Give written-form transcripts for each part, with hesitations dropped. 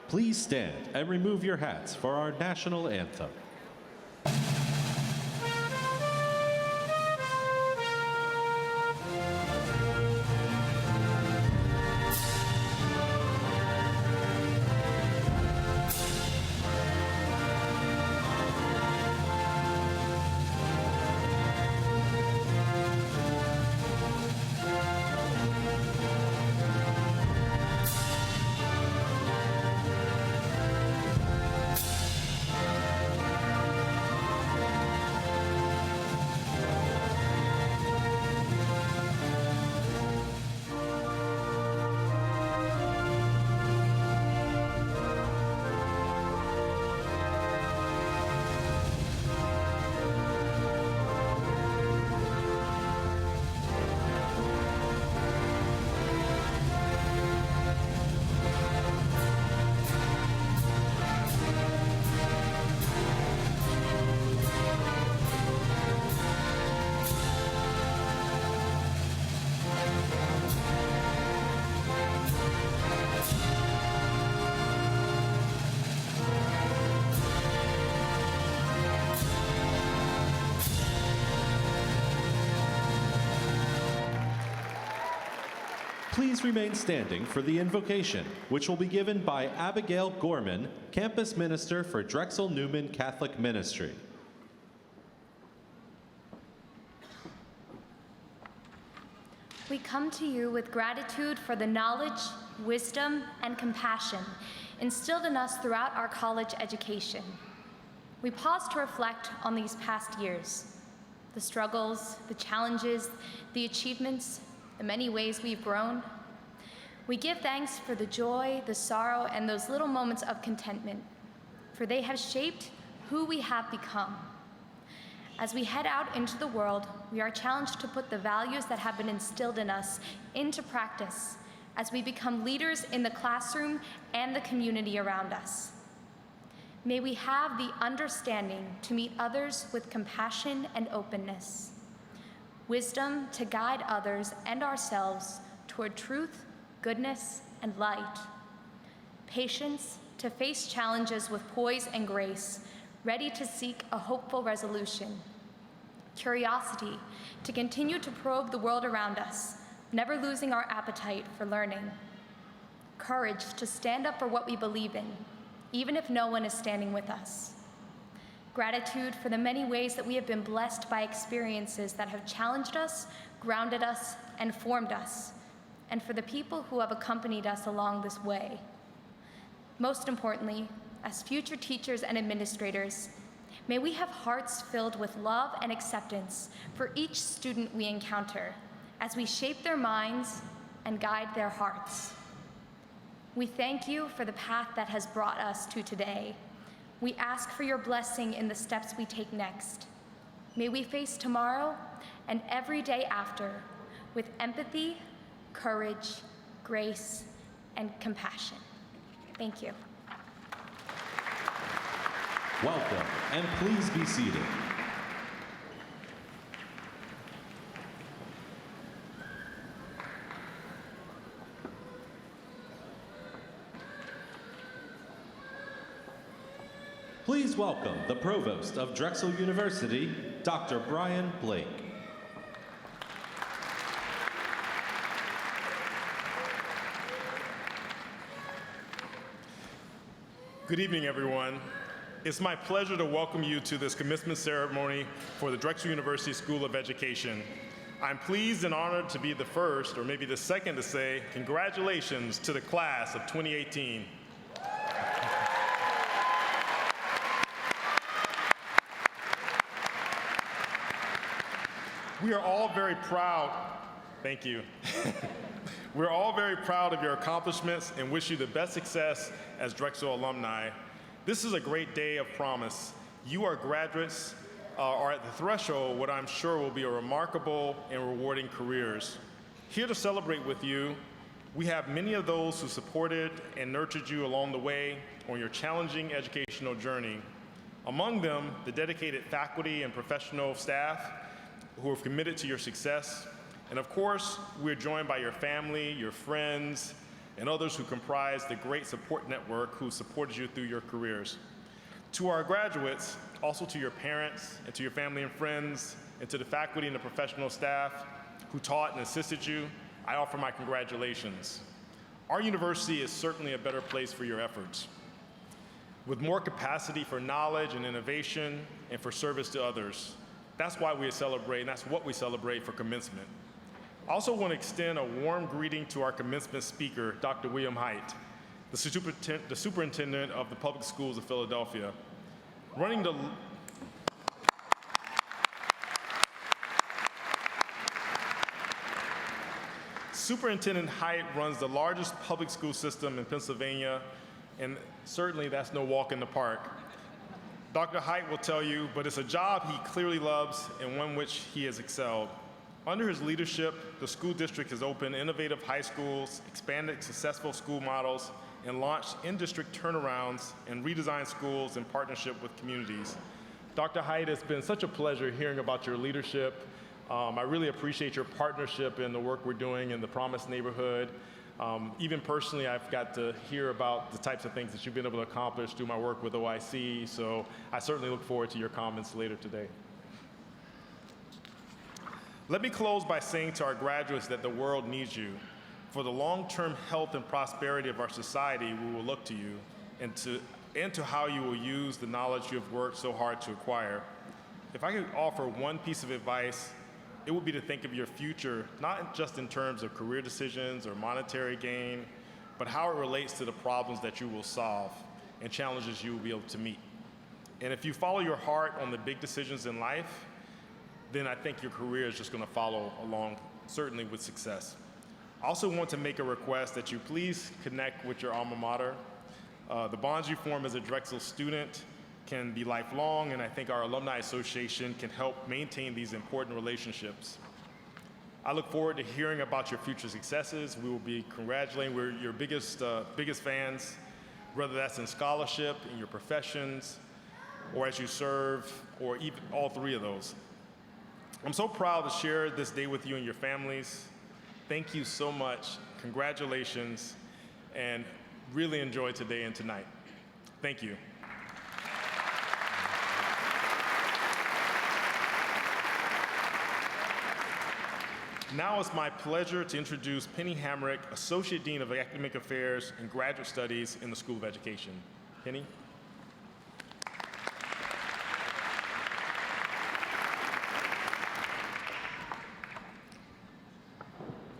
Please stand and remove your hats for our national anthem. Please remain standing for the invocation, which will be given by Abigail Gorman, Campus Minister for Drexel Newman Catholic Ministry. We come to you with gratitude for the knowledge, wisdom, and compassion instilled in us throughout our college education. We pause to reflect on these past years, the struggles, the challenges, the achievements, the many ways we've grown. We give thanks for the joy, the sorrow, and those little moments of contentment, for they have shaped who we have become. As we head out into the world, we are challenged to put the values that have been instilled in us into practice as we become leaders in the classroom and the community around us. May we have the understanding to meet others with compassion and openness, wisdom to guide others and ourselves toward truth, goodness, and light, patience to face challenges with poise and grace, ready to seek a hopeful resolution, curiosity to continue to probe the world around us, never losing our appetite for learning, courage to stand up for what we believe in, even if no one is standing with us, gratitude for the many ways that we have been blessed by experiences that have challenged us, grounded us, and formed us, and for the people who have accompanied us along this way. Most importantly, as future teachers and administrators, may we have hearts filled with love and acceptance for each student we encounter as we shape their minds and guide their hearts. We thank you for the path that has brought us to today. We ask for your blessing in the steps we take next. May we face tomorrow and every day after with empathy, courage, grace, and compassion. Thank you. Welcome, and please be seated. Please welcome the Provost of Drexel University, Dr. Brian Blake. Good evening, everyone. It's my pleasure to welcome you to this commencement ceremony for the Drexel University School of Education. I'm pleased and honored to be the first, or maybe the second, to say congratulations to the class of 2018. We are all very proud, thank you. We're all very proud of your accomplishments and wish you the best success as Drexel alumni. This is a great day of promise. You, our graduates, are at the threshold of what I'm sure will be a remarkable and rewarding careers. Here to celebrate with you, we have many of those who supported and nurtured you along the way on your challenging educational journey. Among them, the dedicated faculty and professional staff who have committed to your success. And of course, we're joined by your family, your friends, and others who comprise the great support network who supported you through your careers. To our graduates, also to your parents and to your family and friends, and to the faculty and the professional staff who taught and assisted you, I offer my congratulations. Our university is certainly a better place for your efforts, with more capacity for knowledge and innovation and for service to others. That's why we celebrate, and that's what we celebrate for commencement. I also want to extend a warm greeting to our commencement speaker, Dr. William Haidt, the superintendent of the public schools of Philadelphia. Superintendent Haidt runs the largest public school system in Pennsylvania, and certainly that's no walk in the park. Dr. Haidt will tell you, but it's a job he clearly loves and one which he has excelled. Under his leadership, the school district has opened innovative high schools, expanded successful school models, and launched in-district turnarounds and redesigned schools in partnership with communities. Dr. Haidt, it's been such a pleasure hearing about your leadership. I really appreciate your partnership in the work we're doing in the Promise neighborhood. Even personally, I've got to hear about the types of things that you've been able to accomplish through my work with OIC, so I certainly look forward to your comments later today. Let me close by saying to our graduates that the world needs you. For the long-term health and prosperity of our society, we will look to you and to how you will use the knowledge you have worked so hard to acquire. If I could offer one piece of advice, it would be to think of your future, not just in terms of career decisions or monetary gain, but how it relates to the problems that you will solve and challenges you will be able to meet. And if you follow your heart on the big decisions in life, then I think your career is just going to follow along, certainly with success. I also want to make a request that you please connect with your alma mater. The bonds you form as a Drexel student can be lifelong, and I think our Alumni Association can help maintain these important relationships. I look forward to hearing about your future successes. We will be congratulating. We're your biggest fans, whether that's in scholarship, in your professions, or as you serve, or even all three of those. I'm so proud to share this day with you and your families. Thank you so much. Congratulations, and really enjoy today and tonight. Thank you. Now it's my pleasure to introduce Penny Hamrick, Associate Dean of Academic Affairs and Graduate Studies in the School of Education. Penny?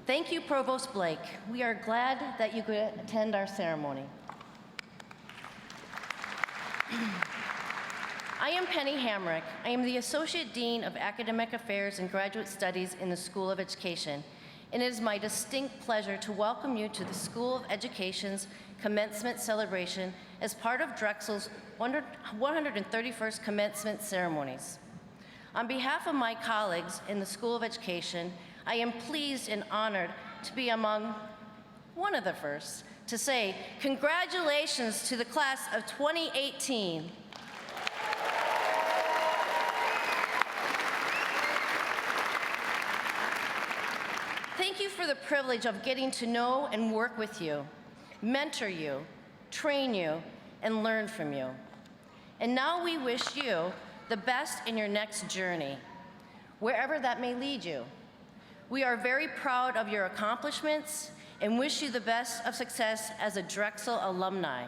Thank you, Provost Blake. We are glad that you could attend our ceremony. I am Penny Hamrick. I am the Associate Dean of Academic Affairs and Graduate Studies in the School of Education, and it is my distinct pleasure to welcome you to the School of Education's commencement celebration as part of Drexel's 131st commencement ceremonies. On behalf of my colleagues in the School of Education, I am pleased and honored to be among one of the first to say congratulations to the class of 2018. Thank you for the privilege of getting to know and work with you, mentor you, train you, and learn from you. And now we wish you the best in your next journey, wherever that may lead you. We are very proud of your accomplishments and wish you the best of success as a Drexel alumni.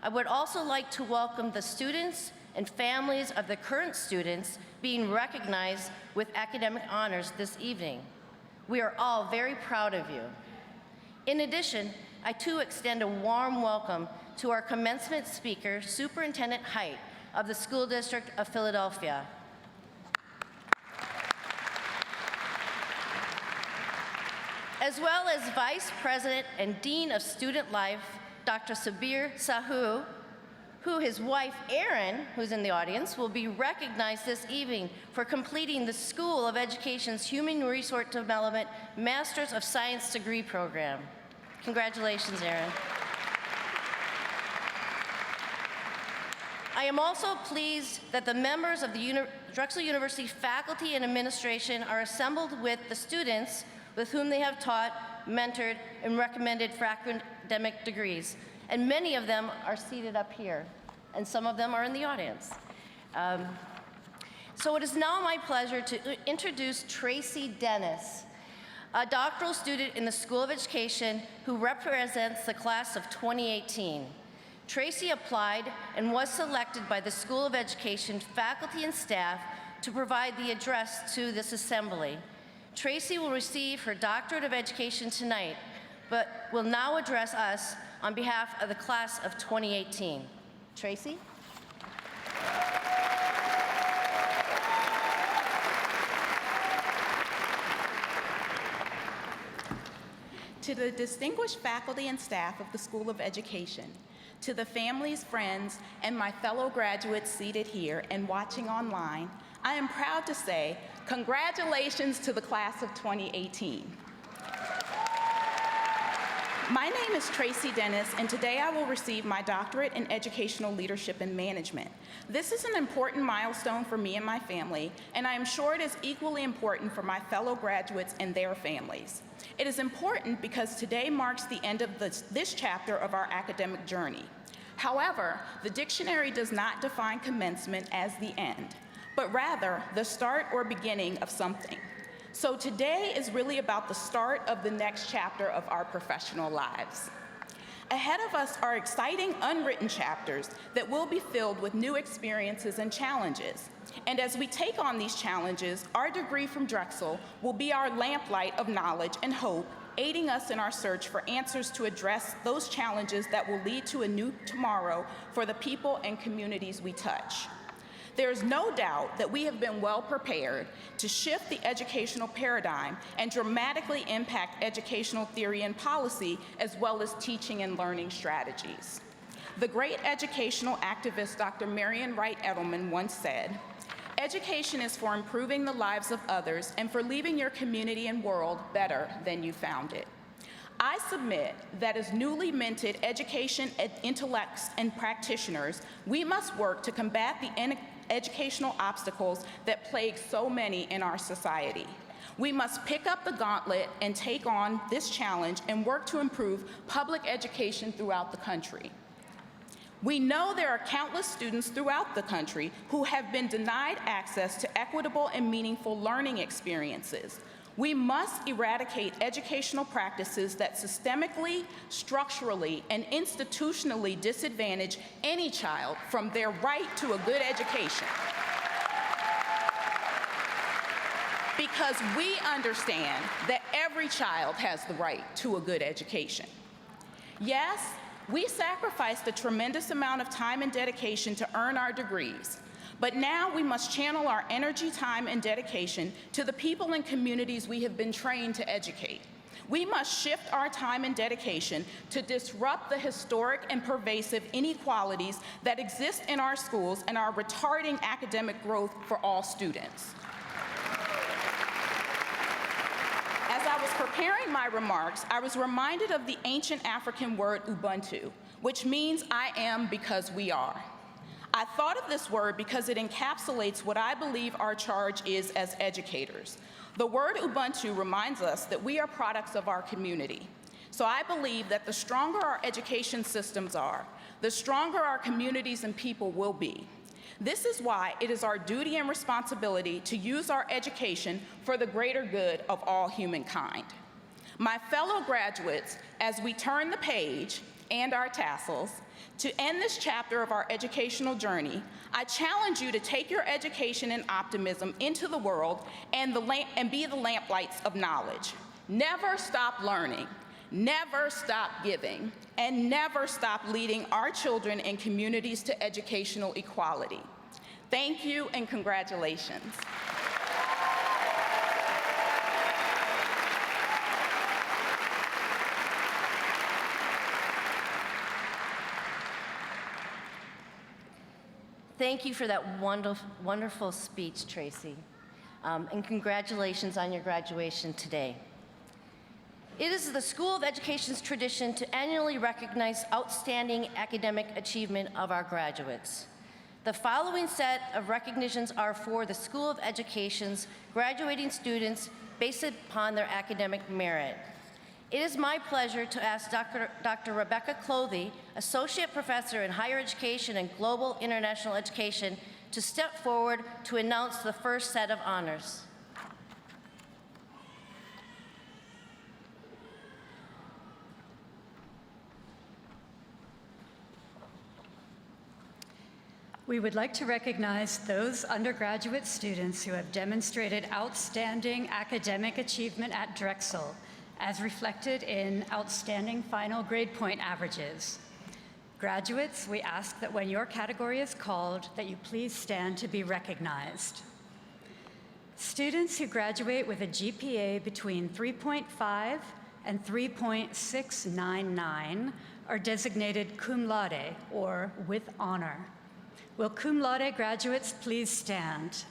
I would also like to welcome the students and families of the current students being recognized with academic honors this evening. We are all very proud of you. In addition, I too extend a warm welcome to our commencement speaker, Superintendent Haidt of the School District of Philadelphia. As well as Vice President and Dean of Student Life, Dr. Sabir Sahu, who his wife, Erin, who's in the audience, will be recognized this evening for completing the School of Education's Human Resource Development Masters of Science degree program. Congratulations, Erin. I am also pleased that the members of the Drexel University faculty and administration are assembled with the students with whom they have taught mentored, and recommended for academic degrees. And many of them are seated up here, and some of them are in the audience. So it is now my pleasure to introduce Tracy Dennis, a doctoral student in the School of Education who represents the class of 2018. Tracy applied and was selected by the School of Education faculty and staff to provide the address to this assembly. Tracy will receive her Doctorate of Education tonight, but will now address us on behalf of the class of 2018. Tracy? To the distinguished faculty and staff of the School of Education, to the families, friends, and my fellow graduates seated here and watching online, I am proud to say, congratulations to the class of 2018. My name is Tracy Dennis, and today I will receive my doctorate in educational leadership and management. This is an important milestone for me and my family, and I am sure it is equally important for my fellow graduates and their families. It is important because today marks the end of this chapter of our academic journey. However, the dictionary does not define commencement as the end, but rather the start or beginning of something. So today is really about the start of the next chapter of our professional lives. Ahead of us are exciting unwritten chapters that will be filled with new experiences and challenges. And as we take on these challenges, our degree from Drexel will be our lamplight of knowledge and hope, aiding us in our search for answers to address those challenges that will lead to a new tomorrow for the people and communities we touch. There is no doubt that we have been well prepared to shift the educational paradigm and dramatically impact educational theory and policy, as well as teaching and learning strategies. The great educational activist Dr. Marian Wright Edelman once said, "Education is for improving the lives of others and for leaving your community and world better than you found it." I submit that as newly minted education intellects and practitioners, we must work to combat the educational obstacles that plague so many in our society. We must pick up the gauntlet and take on this challenge and work to improve public education throughout the country. We know there are countless students throughout the country who have been denied access to equitable and meaningful learning experiences. We must eradicate educational practices that systemically, structurally, and institutionally disadvantage any child from their right to a good education. Because we understand that every child has the right to a good education. Yes, we sacrificed a tremendous amount of time and dedication to earn our degrees. But now we must channel our energy, time, and dedication to the people and communities we have been trained to educate. We must shift our time and dedication to disrupt the historic and pervasive inequalities that exist in our schools and are retarding academic growth for all students. As I was preparing my remarks, I was reminded of the ancient African word Ubuntu, which means I am because we are. I thought of this word because it encapsulates what I believe our charge is as educators. The word Ubuntu reminds us that we are products of our community. So I believe that the stronger our education systems are, the stronger our communities and people will be. This is why it is our duty and responsibility to use our education for the greater good of all humankind. My fellow graduates, as we turn the page and our tassels, to end this chapter of our educational journey, I challenge you to take your education and optimism into the world and be the lamplights of knowledge. Never stop learning, never stop giving, and never stop leading our children and communities to educational equality. Thank you and congratulations. Thank you for that wonderful speech, Tracy, and congratulations on your graduation today. It is the School of Education's tradition to annually recognize outstanding academic achievement of our graduates. The following set of recognitions are for the School of Education's graduating students based upon their academic merit. It is my pleasure to ask Dr. Rebecca Clothy, Associate Professor in Higher Education and Global International Education, to step forward to announce the first set of honors. We would like to recognize those undergraduate students who have demonstrated outstanding academic achievement at Drexel, as reflected in outstanding final grade point averages. Graduates, we ask that when your category is called, that you please stand to be recognized. Students who graduate with a GPA between 3.5 and 3.699 are designated cum laude, or with honor. Will cum laude graduates please stand?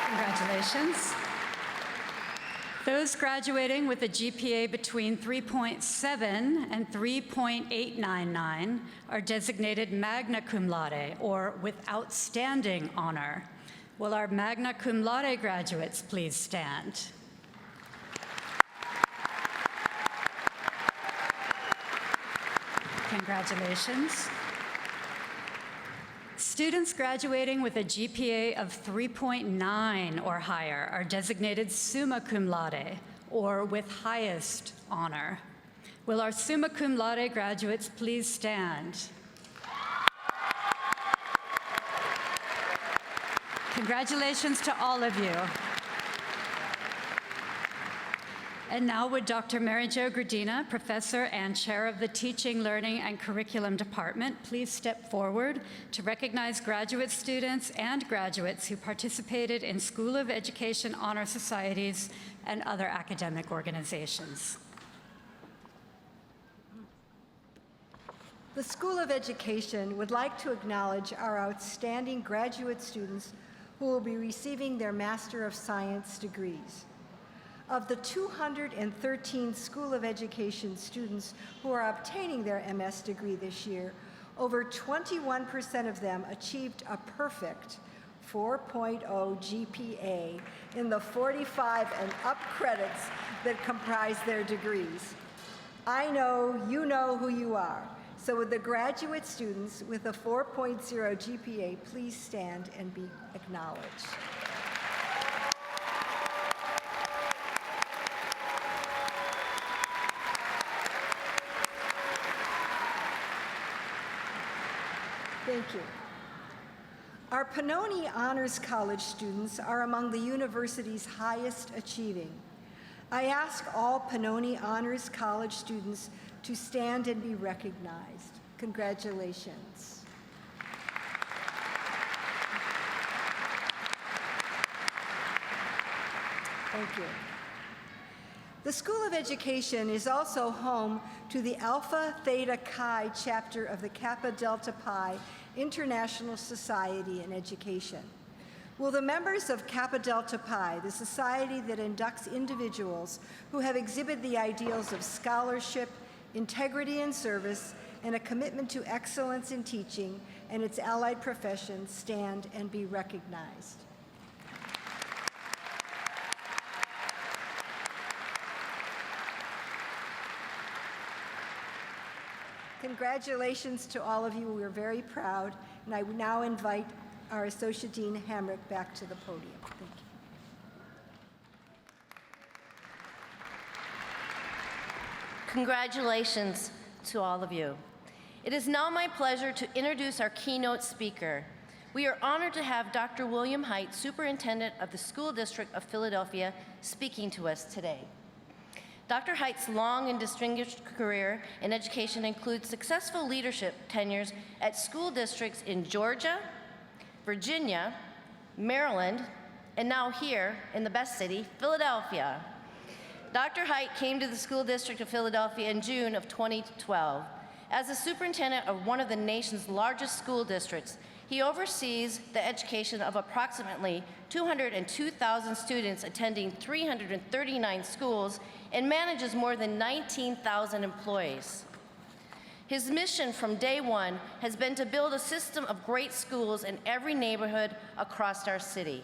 Congratulations. Those graduating with a GPA between 3.7 and 3.899 are designated magna cum laude, or with outstanding honor. Will our magna cum laude graduates please stand? Congratulations. Students graduating with a GPA of 3.9 or higher are designated summa cum laude, or with highest honor. Will our summa cum laude graduates please stand? Congratulations to all of you. And now would Dr. Mary Jo Gradina, Professor and Chair of the Teaching, Learning, and Curriculum Department, please step forward to recognize graduate students and graduates who participated in School of Education Honor Societies and other academic organizations. The School of Education would like to acknowledge our outstanding graduate students who will be receiving their Master of Science degrees. Of the 213 School of Education students who are obtaining their MS degree this year, over 21% of them achieved a perfect 4.0 GPA in the 45 and up credits that comprise their degrees. I know you know who you are. So would the graduate students with a 4.0 GPA please stand and be acknowledged? Thank you. Our Pannoni Honors College students are among the university's highest achieving. I ask all Pannoni Honors College students to stand and be recognized. Congratulations. Thank you. The School of Education is also home to the Alpha Theta Chi chapter of the Kappa Delta Pi International Society in Education. Will the members of Kappa Delta Pi, the society that inducts individuals who have exhibited the ideals of scholarship, integrity in service, and a commitment to excellence in teaching and its allied professions, stand and be recognized? Congratulations to all of you. We're very proud. And I now invite our Associate Dean Hamrick back to the podium. Thank you. Congratulations to all of you. It is now my pleasure to introduce our keynote speaker. We are honored to have Dr. William Hite, Superintendent of the School District of Philadelphia, speaking to us today. Dr. Hite's long and distinguished career in education includes successful leadership tenures at school districts in Georgia, Virginia, Maryland, and now here in the best city, Philadelphia. Dr. Hite came to the School District of Philadelphia in June of 2012. As the superintendent of one of the nation's largest school districts, he oversees the education of approximately 202,000 students attending 339 schools and manages more than 19,000 employees. His mission from day one has been to build a system of great schools in every neighborhood across our city.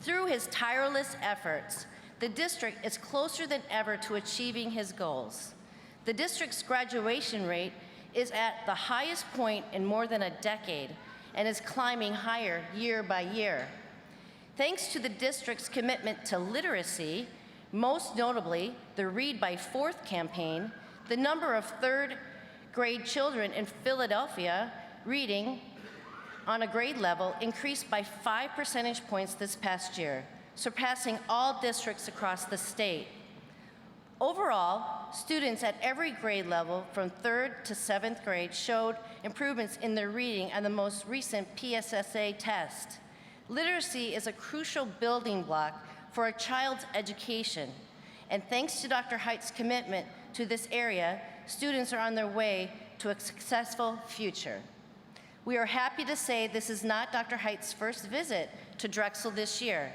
Through his tireless efforts, the district is closer than ever to achieving his goals. The district's graduation rate is at the highest point in more than a decade and is climbing higher year by year. Thanks to the district's commitment to literacy, most notably the Read by Fourth campaign, the number of third grade children in Philadelphia reading on a grade level increased by 5 percentage points this past year, surpassing all districts across the state. Overall, students at every grade level from 3rd to 7th grade showed improvements in their reading on the most recent PSSA test. Literacy is a crucial building block for a child's education, and thanks to Dr. Height's commitment to this area, students are on their way to a successful future. We are happy to say this is not Dr. Height's first visit to Drexel this year.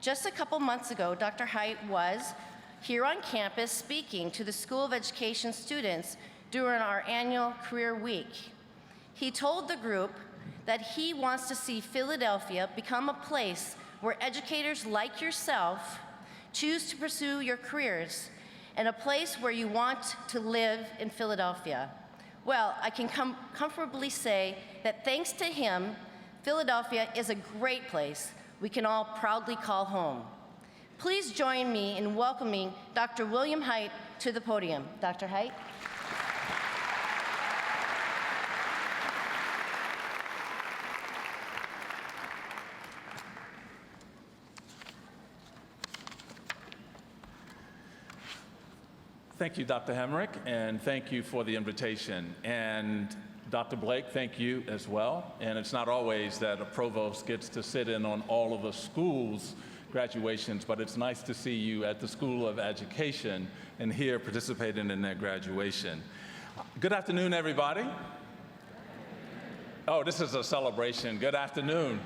Just a couple months ago, Dr. Height was here on campus speaking to the School of Education students during our annual Career Week. He told the group that he wants to see Philadelphia become a place where educators like yourself choose to pursue your careers, and a place where you want to live in Philadelphia. Well, I can comfortably say that thanks to him, Philadelphia is a great place we can all proudly call home. Please join me in welcoming Dr. William Height to the podium. Dr. Height. Thank you, Dr. Hemrick, and thank you for the invitation. And Dr. Blake, thank you as well. And it's not always that a provost gets to sit in on all of the schools' graduations, but it's nice to see you at the School of Education and here participating in their graduation. Good afternoon, everybody. Oh, this is a celebration. Good afternoon.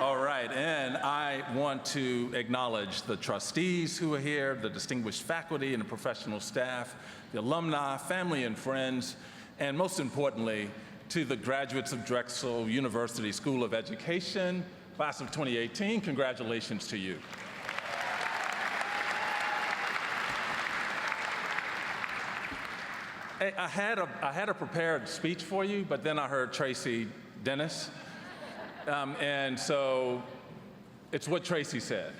All right. And I want to acknowledge the trustees who are here, the distinguished faculty and the professional staff, the alumni, family and friends, and most importantly, to the graduates of Drexel University School of Education, class of 2018, congratulations to you. Hey, I had a prepared speech for you, but then I heard Tracy Dennis. And so it's what Tracy said.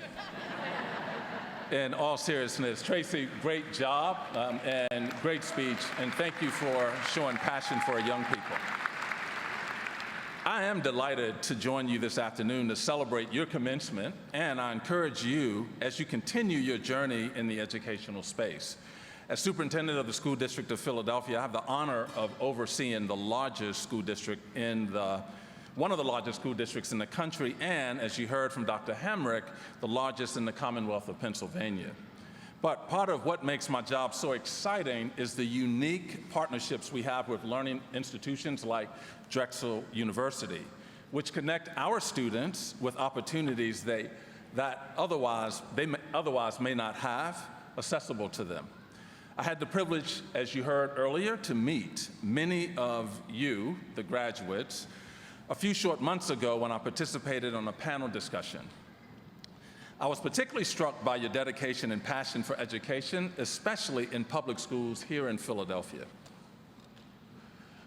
In all seriousness, Tracy, great job and great speech, and thank you for showing passion for our young people. I am delighted to join you this afternoon to celebrate your commencement, and I encourage you as you continue your journey in the educational space. As superintendent of the School District of Philadelphia, I have the honor of overseeing the largest school district one of the largest school districts in the country, and as you heard from Dr. Hemrick, the largest in the Commonwealth of Pennsylvania. But part of what makes my job so exciting is the unique partnerships we have with learning institutions like Drexel University, which connect our students with opportunities they otherwise may not have accessible to them. I had the privilege, as you heard earlier, to meet many of you, the graduates, a few short months ago when I participated on a panel discussion. I was particularly struck by your dedication and passion for education, especially in public schools here in Philadelphia.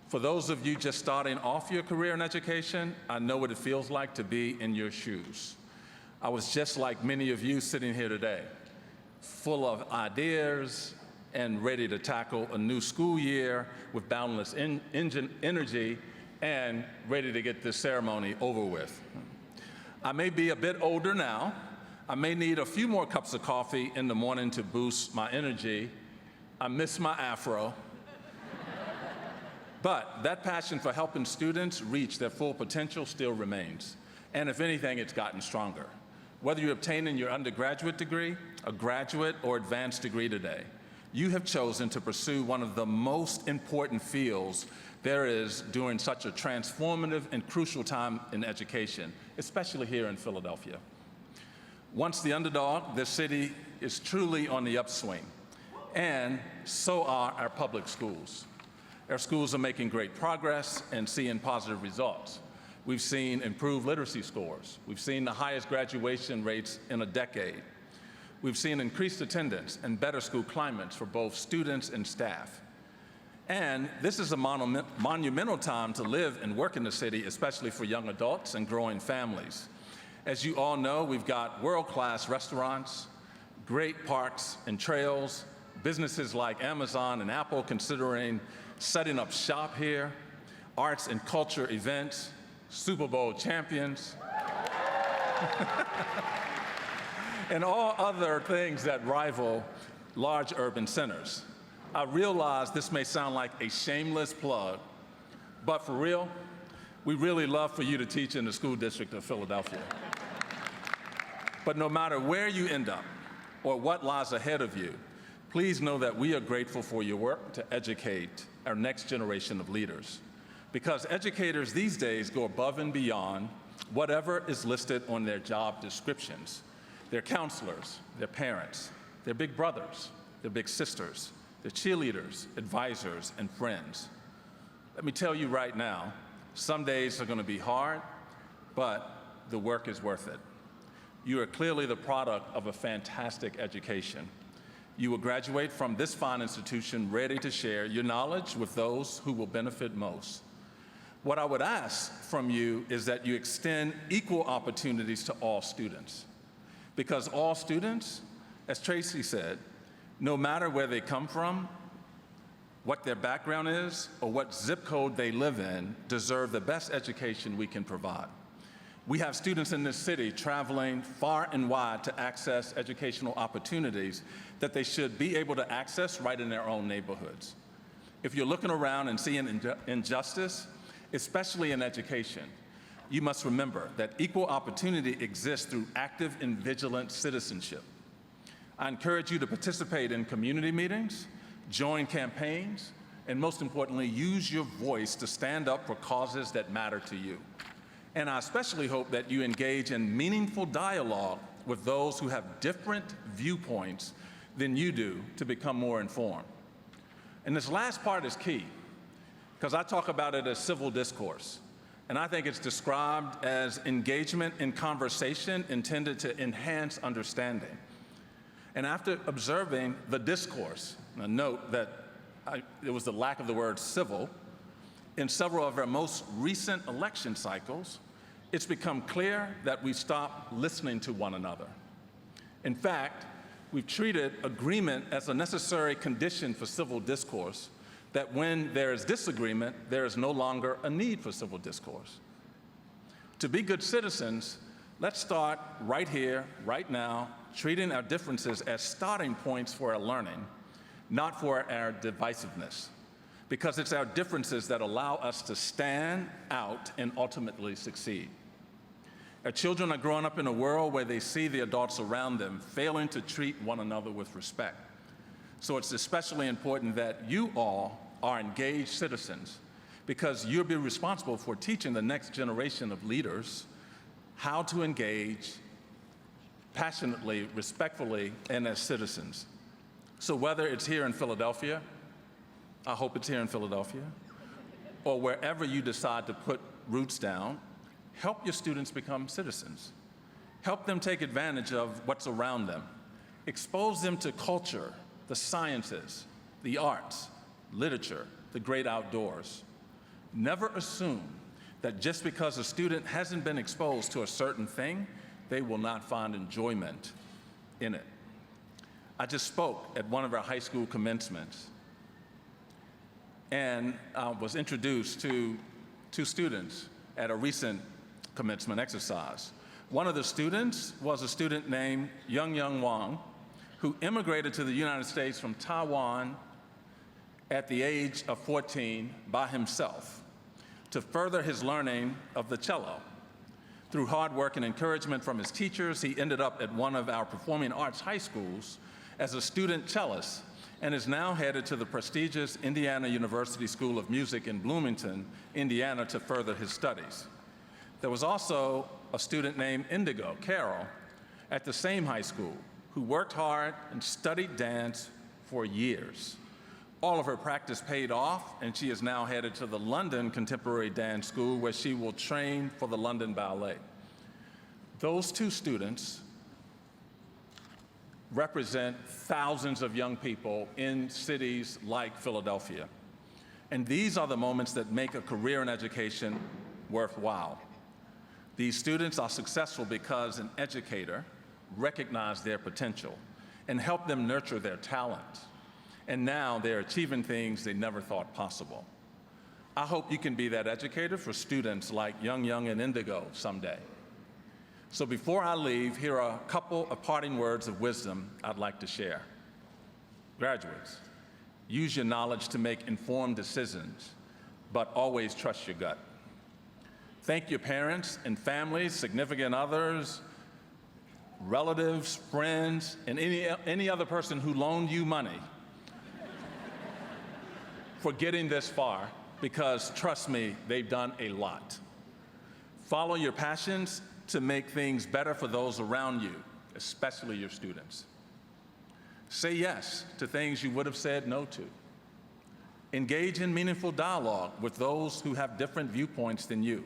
For those of you just starting off your career in education, I know what it feels like to be in your shoes. I was just like many of you sitting here today, full of ideas and ready to tackle a new school year with boundless energy and ready to get this ceremony over with. I may be a bit older now. I may need a few more cups of coffee in the morning to boost my energy. I miss my afro. But that passion for helping students reach their full potential still remains. And if anything, it's gotten stronger. Whether you're obtaining your undergraduate degree, a graduate, or advanced degree today, you have chosen to pursue one of the most important fields there is during such a transformative and crucial time in education, especially here in Philadelphia. Once the underdog, this city is truly on the upswing. and so are our public schools. Our schools are making great progress and seeing positive results. We've seen improved literacy scores. We've seen the highest graduation rates in a decade. We've seen increased attendance and better school climates for both students and staff. And this is a monumental time to live and work in the city, especially for young adults and growing families. As you all know, we've got world-class restaurants, great parks and trails, businesses like Amazon and Apple considering setting up shop here, arts and culture events, Super Bowl champions, and all other things that rival large urban centers. I realize this may sound like a shameless plug, but for real, we really love for you to teach in the school district of Philadelphia. But no matter where you end up or what lies ahead of you, please know that we are grateful for your work to educate our next generation of leaders. Because educators these days go above and beyond whatever is listed on their job descriptions. They're counselors, they're parents, they're big brothers, they're big sisters, they're cheerleaders, advisors, and friends. Let me tell you right now, some days are going to be hard, but the work is worth it. You are clearly the product of a fantastic education. You will graduate from this fine institution ready to share your knowledge with those who will benefit most. What I would ask from you is that you extend equal opportunities to all students. Because all students, as Tracy said, no matter where they come from, what their background is, or what zip code they live in, deserve the best education we can provide. We have students in this city traveling far and wide to access educational opportunities that they should be able to access right in their own neighborhoods. If you're looking around and seeing injustice, especially in education, you must remember that equal opportunity exists through active and vigilant citizenship. I encourage you to participate in community meetings, join campaigns, and most importantly, use your voice to stand up for causes that matter to you. And I especially hope that you engage in meaningful dialogue with those who have different viewpoints than you do to become more informed. And this last part is key, because I talk about it as civil discourse. And I think it's described as engagement in conversation intended to enhance understanding. And after observing the discourse, now note that it was the lack of the word civil, in several of our most recent election cycles, it's become clear that we've stopped listening to one another. In fact, we've treated agreement as a necessary condition for civil discourse, that when there is disagreement, there is no longer a need for civil discourse. To be good citizens, let's start right here, right now, treating our differences as starting points for our learning, not for our divisiveness, because it's our differences that allow us to stand out and ultimately succeed. Our children are growing up in a world where they see the adults around them failing to treat one another with respect. So it's especially important that you all are engaged citizens, because you'll be responsible for teaching the next generation of leaders how to engage passionately, respectfully, and as citizens. So whether it's here in Philadelphia, I hope it's here in Philadelphia, or wherever you decide to put roots down, help your students become citizens. Help them take advantage of what's around them. Expose them to culture, the sciences, the arts, literature, the great outdoors. Never assume that just because a student hasn't been exposed to a certain thing, they will not find enjoyment in it. I just spoke at one of our high school commencements and was introduced to two students at a recent commencement exercise. One of the students was a student named Young Wang, who immigrated to the United States from Taiwan at the age of 14 by himself to further his learning of the cello. Through hard work and encouragement from his teachers, he ended up at one of our performing arts high schools as a student cellist and is now headed to the prestigious Indiana University School of Music in Bloomington, Indiana, to further his studies. There was also a student named Carol, at the same high school, who worked hard and studied dance for years. All of her practice paid off, and she is now headed to the London Contemporary Dance School, where she will train for the London Ballet. Those two students represent thousands of young people in cities like Philadelphia. And these are the moments that make a career in education worthwhile. These students are successful because an educator recognized their potential and helped them nurture their talent. And now they're achieving things they never thought possible. I hope you can be that educator for students like Young and Indigo someday. So before I leave, here are a couple of parting words of wisdom I'd like to share. Graduates, use your knowledge to make informed decisions, but always trust your gut. Thank your parents and families, significant others, relatives, friends, and any other person who loaned you money for getting this far, because trust me, they've done a lot. Follow your passions to make things better for those around you, especially your students. Say yes to things you would have said no to. Engage in meaningful dialogue with those who have different viewpoints than you.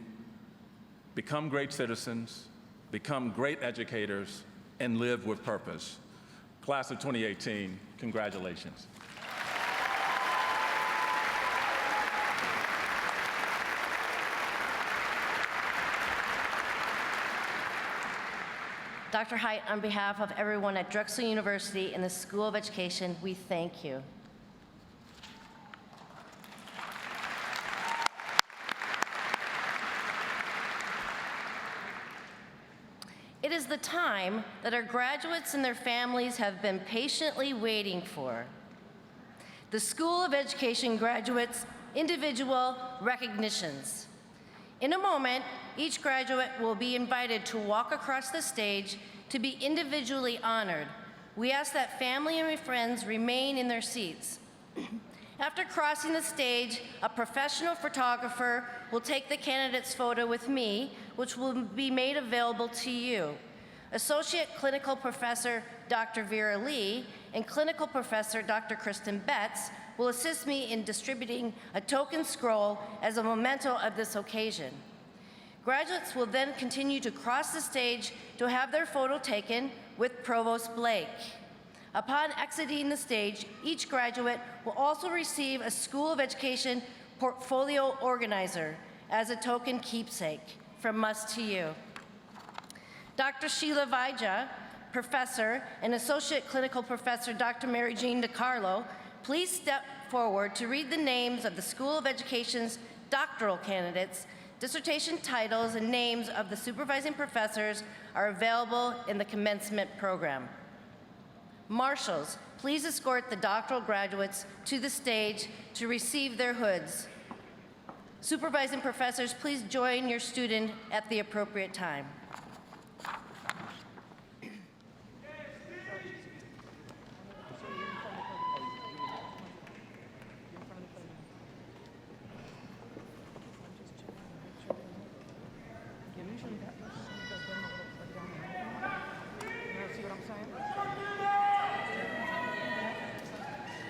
Become great citizens, become great educators, and live with purpose. Class of 2018, congratulations. Dr. Haidt, on behalf of everyone at Drexel University and the School of Education, we thank you. It is the time that our graduates and their families have been patiently waiting for. The School of Education graduates' individual recognitions. In a moment, each graduate will be invited to walk across the stage to be individually honored. We ask that family and friends remain in their seats. After crossing the stage, a professional photographer will take the candidate's photo with me, which will be made available to you. Associate Clinical Professor Dr. Vera Lee and Clinical Professor Dr. Kristen Betts will assist me in distributing a token scroll as a memento of this occasion. Graduates will then continue to cross the stage to have their photo taken with Provost Blake. Upon exiting the stage, each graduate will also receive a School of Education portfolio organizer as a token keepsake from us to you. Dr. Sheila Vaija, Professor, and Associate Clinical Professor Dr. Mary Jean DiCarlo, please step forward to read the names of the School of Education's doctoral candidates. Dissertation titles and names of the supervising professors are available in the commencement program. Marshals, please escort the doctoral graduates to the stage to receive their hoods. Supervising professors, please join your student at the appropriate time.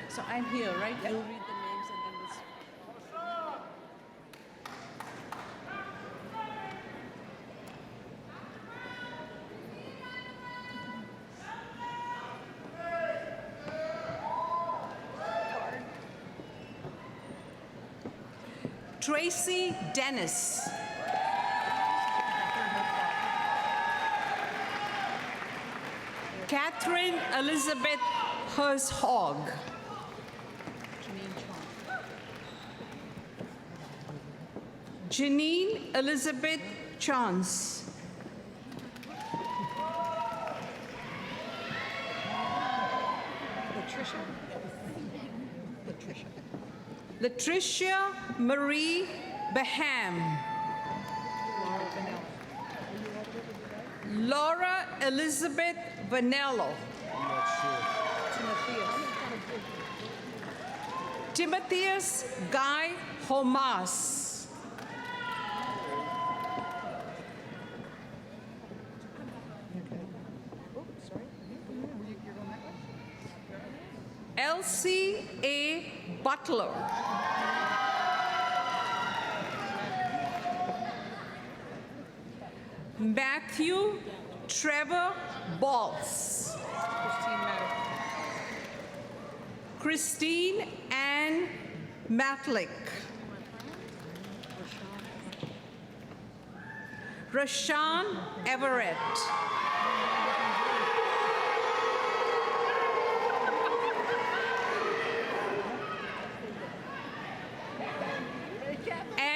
So I'm here, right? You'll read the names and then we'll... Tracy Dennis. Catherine Elizabeth Hershog. Janine Elizabeth Chance. Latricia Marie Baham. Laura Elizabeth Vanello. Timotheus Guy Homas. Elsie A. Butler. Matthew Trevor Balls. Christine Ann Matlick. Rashawn Everett.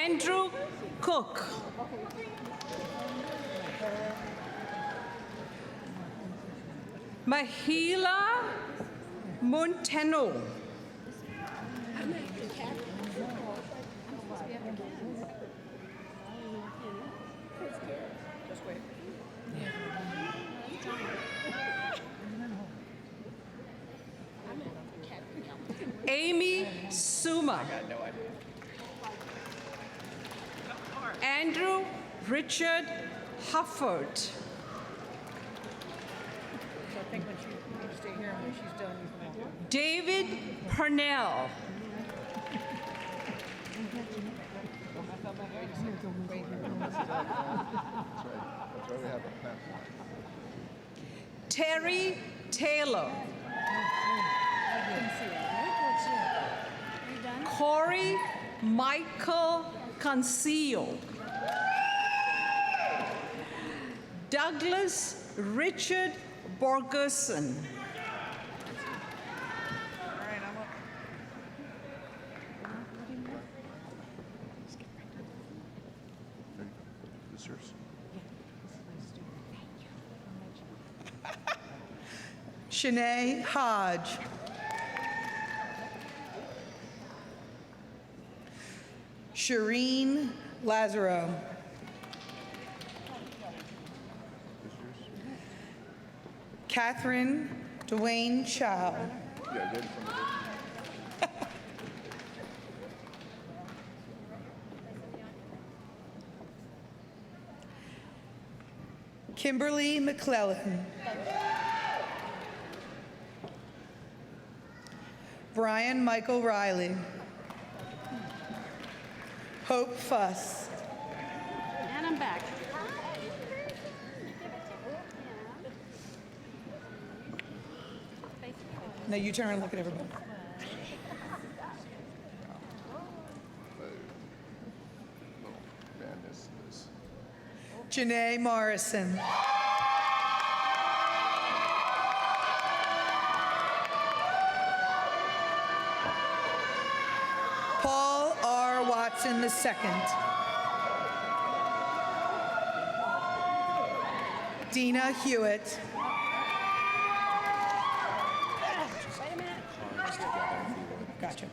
Andrew Cook. Mahila Montano. Amy Suma. Andrew Richard Hufford. David Purnell. Terry Taylor. Corey Michael Conceal. Douglas Richard Borgerson. Shanae Hodge. Shireen Lazaro. Catherine Dwayne Chow. Kimberly McClellan. Brian Michael Riley. Hope Fuss. And I'm back. Now you turn and look at everybody. Janae Morrison. Paul R. Watson II. Dina Hewitt. Gotcha.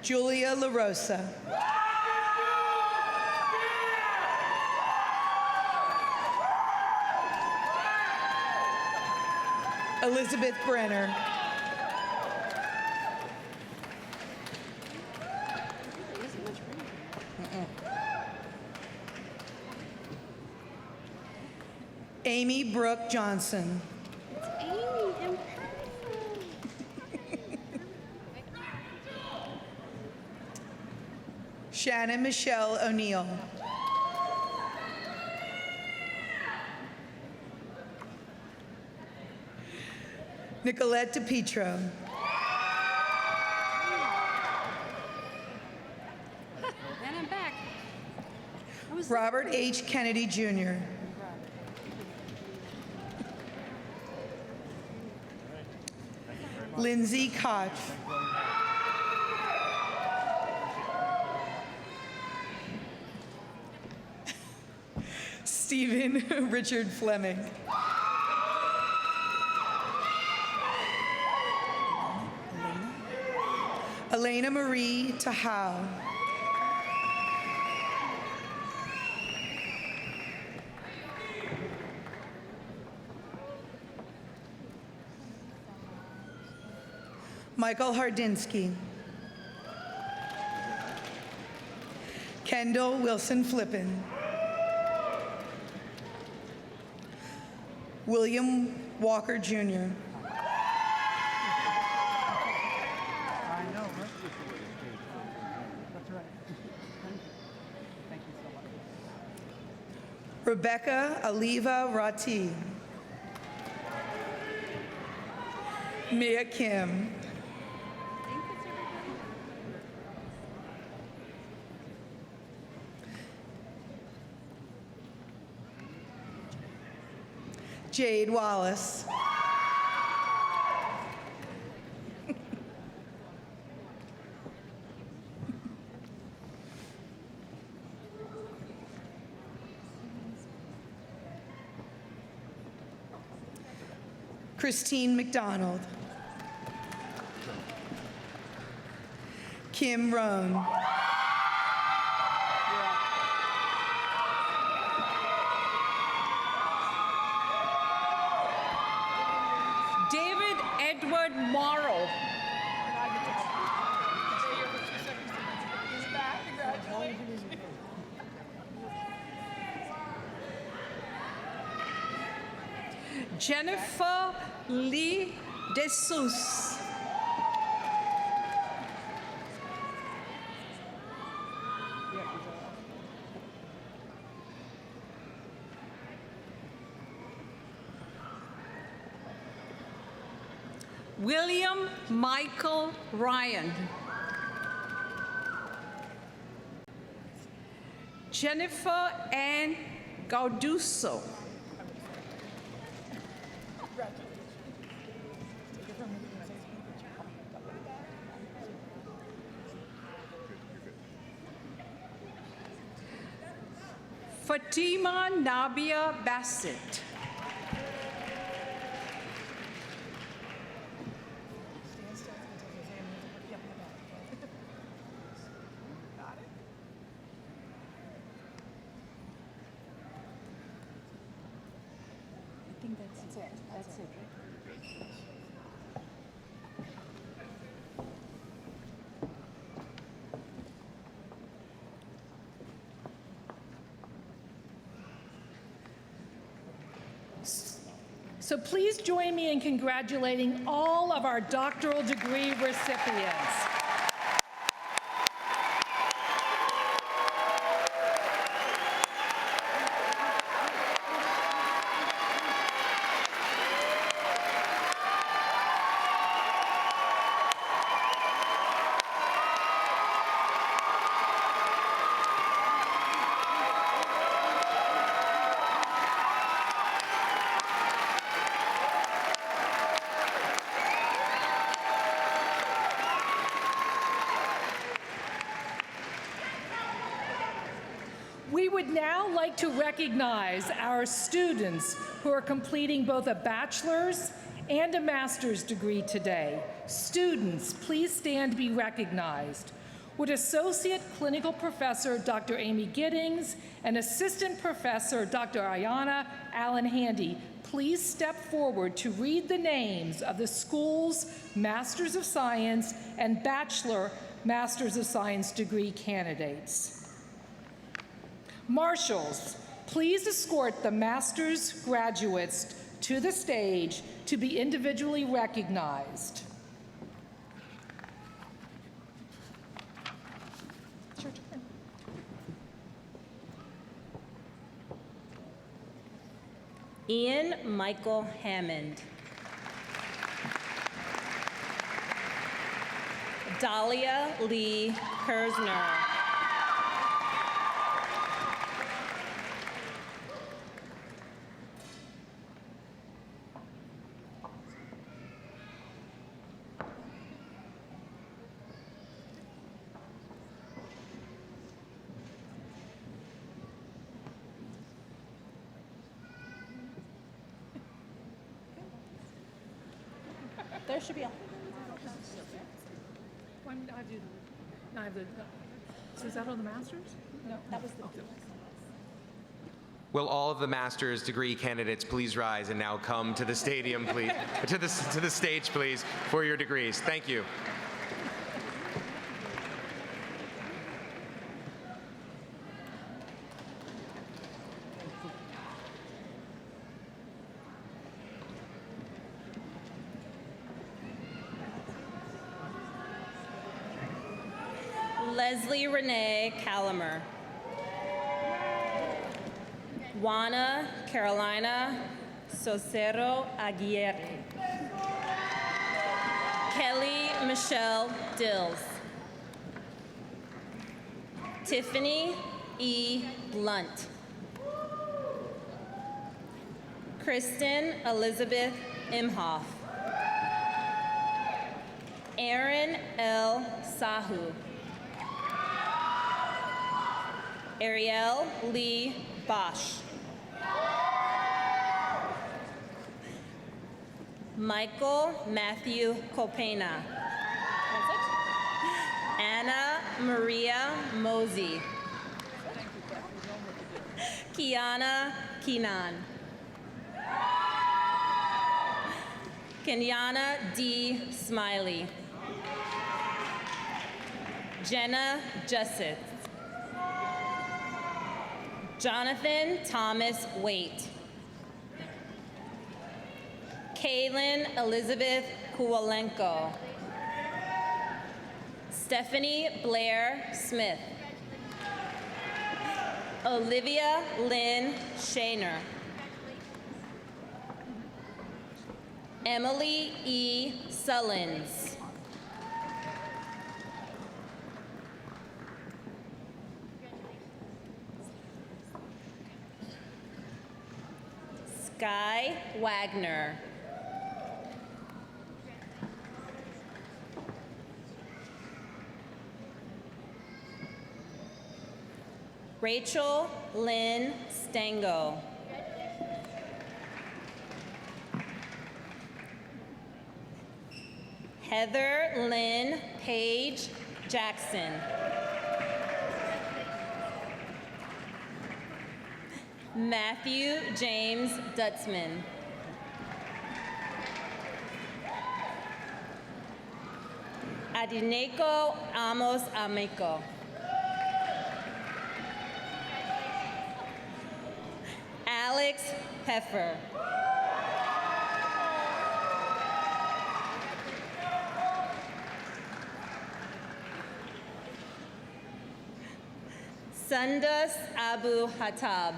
Julia LaRosa. Elizabeth Brenner. Amy Brooke Johnson. Shannon Michelle O'Neill. Nicolette DePietro. And I'm back. Robert H. Kennedy Jr. Lindsay Koch. Stephen Richard Fleming. Elena Marie Tahau. Michael Hardinsky. Kendall Wilson Flippin. William Walker Jr. Rebecca Aliva Rati. Mia Kim. Jade Wallace. Christine McDonald. Kim Roan. David Edward Morrow. Jennifer Lee DeSouza. William Michael Ryan. Jennifer Ann Gauduso. Fatima Nabia Bassett. So please join me in congratulating all of our doctoral degree recipients. We would now like to recognize our students who are completing both a bachelor's and a master's degree today. Students, please stand to be recognized. Would Associate Clinical Professor Dr. Amy Giddings and Assistant Professor Dr. Ayana Allen Handy please step forward to read the names of the school's Masters of Science and Bachelor Masters of Science degree candidates. Marshals, please escort the master's graduates to the stage to be individually recognized. It's your turn. Ian Michael Hammond. Dahlia Lee Kersner. There should be a. Why did I do that? No, I have the. So is that on the masters? No, that was the. Will all of the master's degree candidates please rise and now come to the stadium, please, to the stage, please, for your degrees. Thank you. Leslie Renee Calamer. Juana Carolina Socero Aguirre. Kelly Michelle Dills. Tiffany E. Blunt. Kristen Elizabeth Imhoff. Aaron L. Sahu. Ariel Lee Bosch. Michael Matthew Copena. Anna Maria Mosey. Kiana Keenan. Kenyana D. Smiley. Jenna Jussith. Jonathan Thomas Waite. Kaylin Elizabeth Kuwalenko. Stephanie Blair Smith. Olivia Lynn Shaner. Emily E. Sullins. Sky Wagner. Rachel Lynn Stango. Heather Lynn Page Jackson. Matthew James Dutzman. Adineko Amos Ameko. Alex Peffer. Sundus Abu Hatab.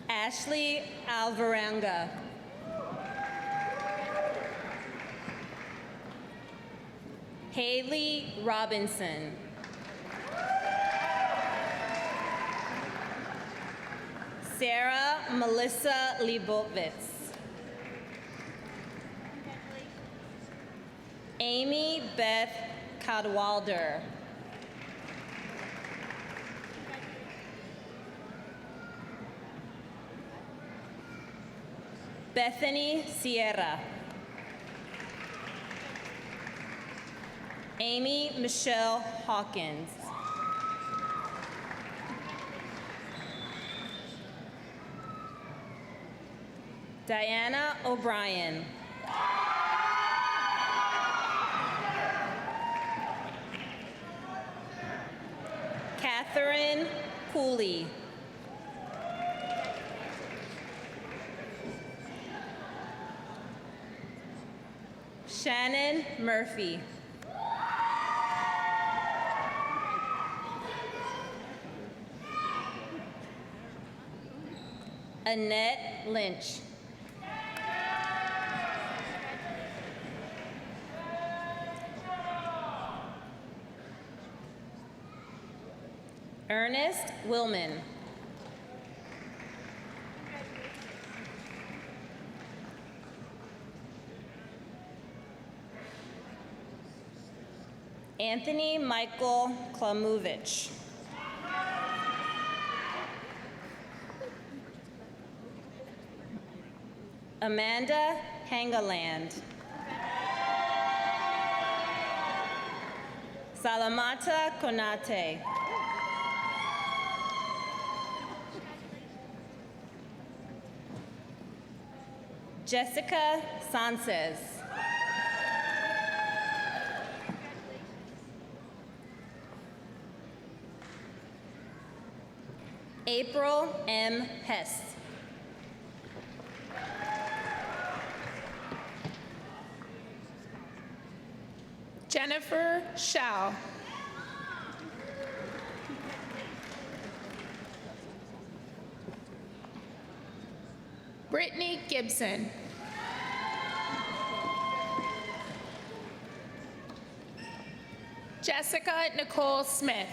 Ashley Alvaranga. Haley Robinson. Sarah Melissa Leibovitz. Amy Beth Cadwalder. Bethany Sierra. Amy Michelle Hawkins. Diana O'Brien. Catherine Cooley. Shannon Murphy. Annette Lynch. Ernest Willman. Anthony Michael Klamovich. Amanda Hangeland. Salamata Konate. Jessica Sanchez. April M. Hess. Jennifer Shao. Brittany Gibson. Jessica Nicole Smith.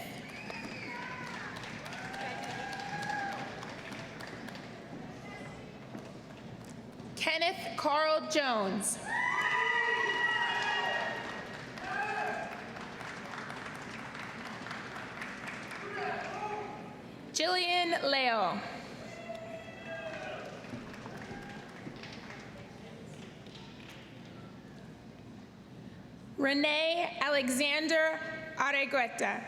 Kenneth Carl Jones. Jillian Leo. Renee Alexander Aregueta.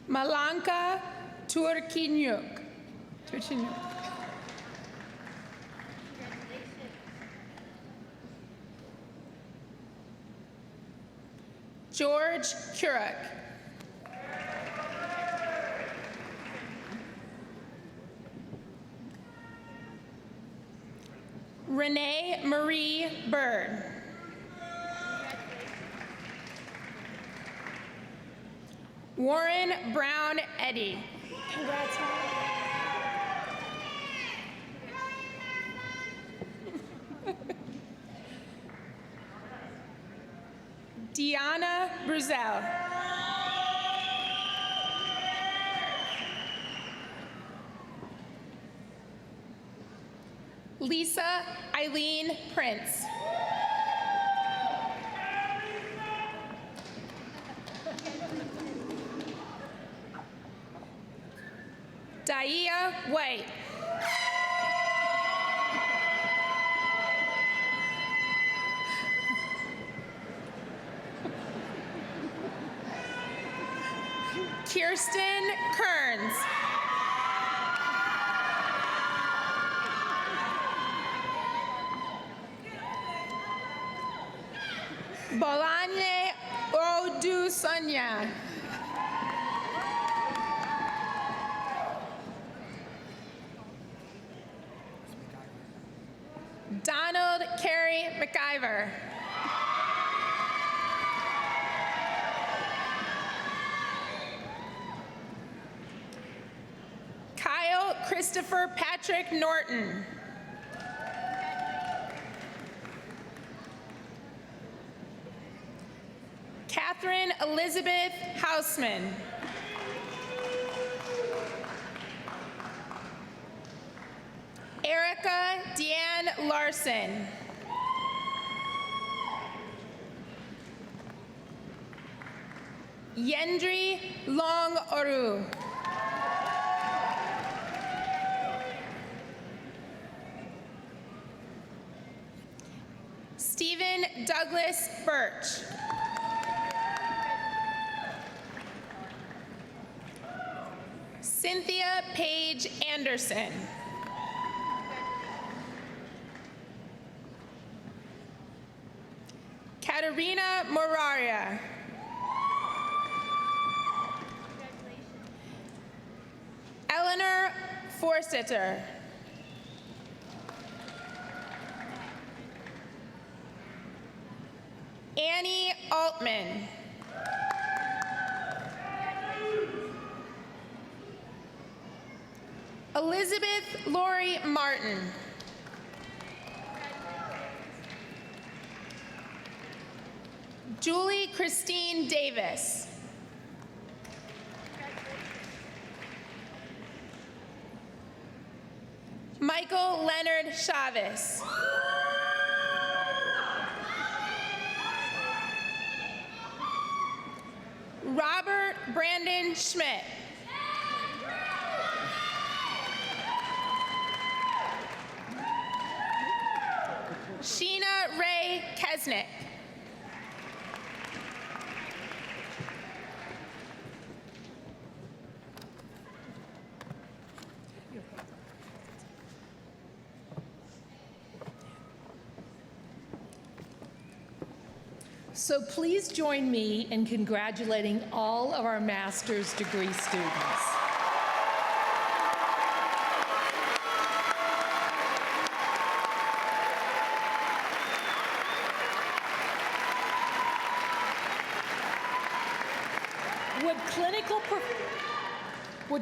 Malanka Turkinyuk. George Kurek. Renee Marie Bird. Warren Brown Eddy. Congrats, Deanna Bruzel. Lisa Eileen Prince. Daia White. Kirsten Kearns. Bolanye Odusonya. Donald Carey McIver. Kyle Christopher Patrick Norton. Catherine Elizabeth Hausman. Erica Deanne Larson. Yendri Long Oru. Stephen Douglas Birch. Cynthia Paige Anderson. Katerina Moraria. Eleanor Forstetter. Annie Altman. Elizabeth Lori Martin. Julie Christine Davis. Michael Leonard Chavez. Robert Brandon Schmidt. Sheena Ray Kesnick. So please join me in congratulating all of our master's degree students.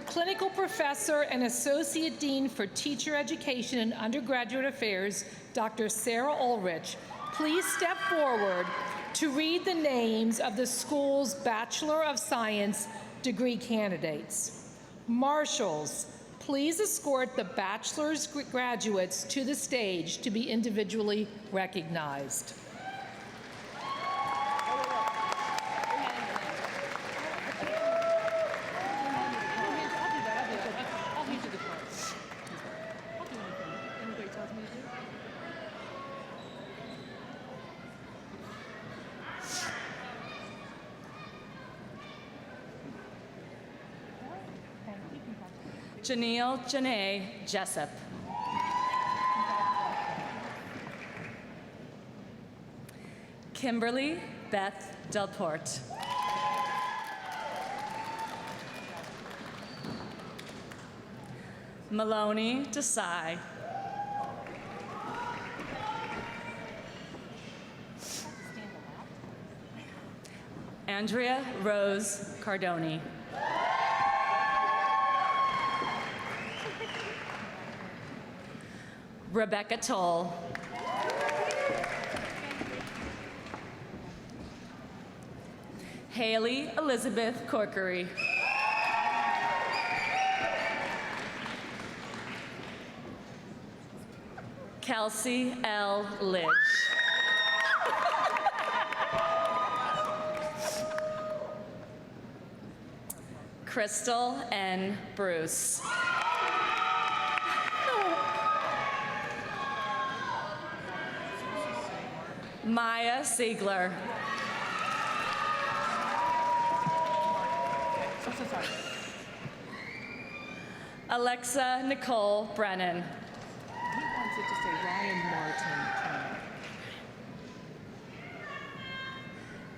clinical professor and associate dean for teacher education and undergraduate affairs, Dr. Sarah Ulrich, please step forward to read the names of the school's Bachelor of Science degree candidates. Marshals, please escort the bachelor's graduates to the stage to be individually recognized. Janelle Janae Jessup. Kimberly Beth Delporte. Maloney Desai. Andrea Rose Cardoni. Rebecca Toll. Haley Elizabeth Corkery. Kelsey L. Lidge. Crystal N. Bruce. Maya Siegler. Alexa Nicole Brennan. He wants it to say Ryan Martin.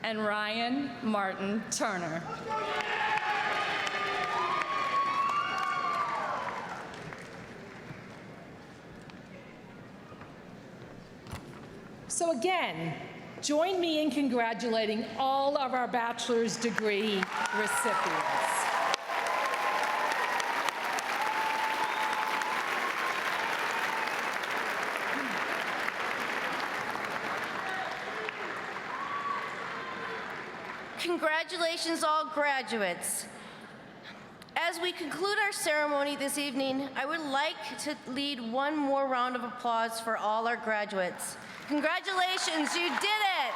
And Ryan Martin Turner. So again, join me in congratulating all of our bachelor's degree recipients. Congratulations, all graduates. As we conclude our ceremony this evening, I would like to lead one more round of applause for all our graduates. Congratulations, you did it!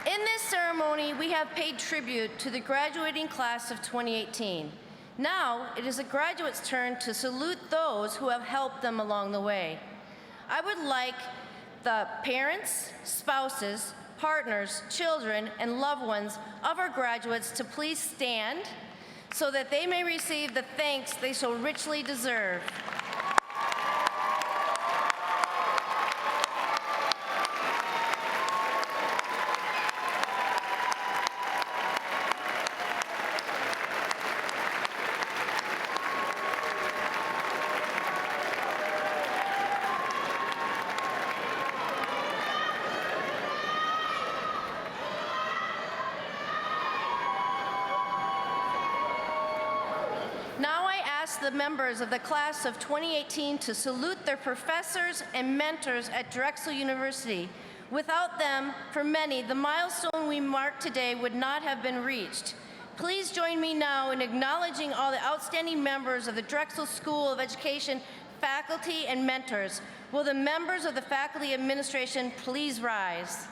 In this ceremony, we have paid tribute to the graduating class of 2018. Now, it is the graduates' turn to salute those who have helped them along the way. I would like the parents, spouses, partners, children, and loved ones of our graduates to please stand so that they may receive the thanks they so richly deserve. Now I ask the members of the class of 2018 to salute their professors and mentors at Drexel University. Without them, for many, the milestone we mark today would not have been reached. Please join me now in acknowledging all the outstanding members of the Drexel School of Education, faculty, and mentors. Will the members of the faculty administration please rise?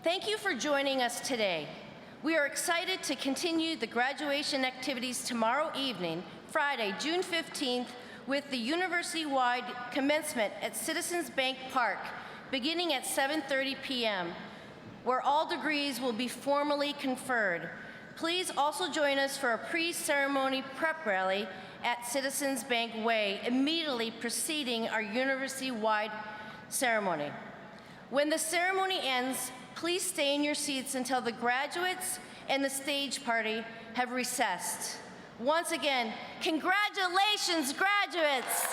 Thank you for joining us today. We are excited to continue the graduation activities tomorrow evening, Friday, June 15th, with the university-wide commencement at Citizens Bank Park, beginning at 7:30 p.m., where all degrees will be formally conferred. Please also join us for a pre-ceremony prep rally at Citizens Bank Way, immediately preceding our university-wide ceremony. When the ceremony ends, please stay in your seats until the graduates and the stage party have recessed. Once again, congratulations, graduates!